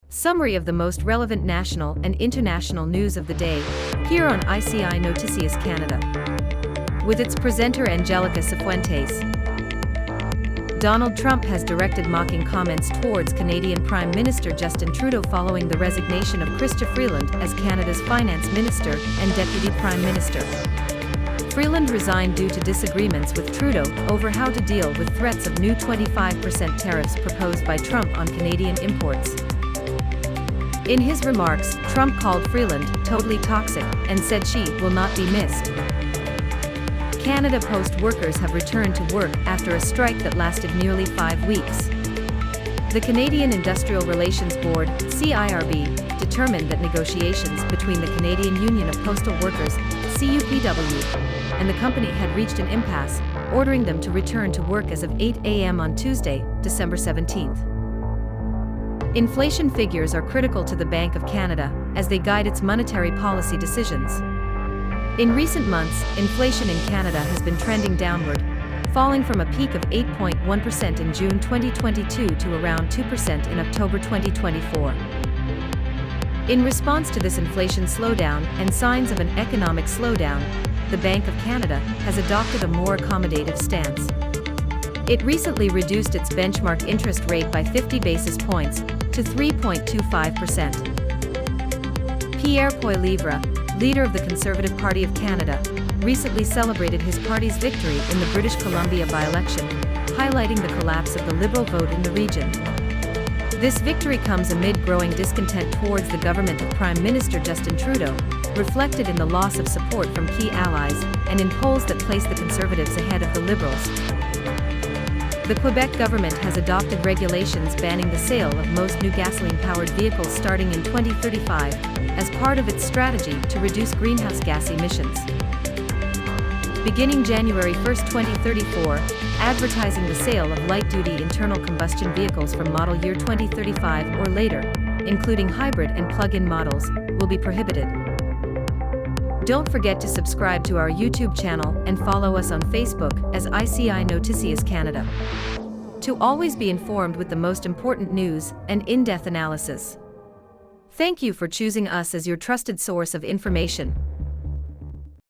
Summary of the most relevant national and international news of the day, here on ICI Noticias Canada. With its presenter Angelica Cifuentes. Donald Trump has directed mocking comments towards Canadian Prime Minister Justin Trudeau following the resignation of Chrystia Freeland as Canada's Finance Minister and Deputy Prime Minister. Freeland resigned due to disagreements with Trudeau over how to deal with threats of new 25% tariffs proposed by Trump on Canadian imports. In his remarks, Trump called Freeland totally toxic and said she will not be missed. Canada Post workers have returned to work after a strike that lasted nearly 5 weeks. The Canadian Industrial Relations Board, CIRB, determined that negotiations between the Canadian Union of Postal Workers, CUPW, and the company had reached an impasse, ordering them to return to work as of 8 a.m. on Tuesday, December 17th. Inflation figures are critical to the Bank of Canada as they guide its monetary policy decisions. In recent months, inflation in Canada has been trending downward, falling from a peak of 8.1% in June 2022 to around 2% in October 2024. In response to this inflation slowdown and signs of an economic slowdown, the Bank of Canada has adopted a more accommodative stance. It recently reduced its benchmark interest rate by 50 basis points to 3.25%. Pierre Poilievre, leader of the Conservative Party of Canada, recently celebrated his party's victory in the British Columbia by-election, highlighting the collapse of the Liberal vote in the region. This victory comes amid growing discontent towards the government of Prime Minister Justin Trudeau, reflected in the loss of support from key allies and in polls that place the Conservatives ahead of the Liberals. The Quebec government has adopted regulations banning the sale of most new gasoline-powered vehicles starting in 2035, as part of its strategy to reduce greenhouse gas emissions. Beginning January 1, 2034, advertising the sale of light-duty internal combustion vehicles from model year 2035 or later, including hybrid and plug-in models, will be prohibited. Don't forget to subscribe to our YouTube channel and follow us on Facebook as ICI Noticias Canada, to always be informed with the most important news and in-depth analysis. Thank you for choosing us as your trusted source of information.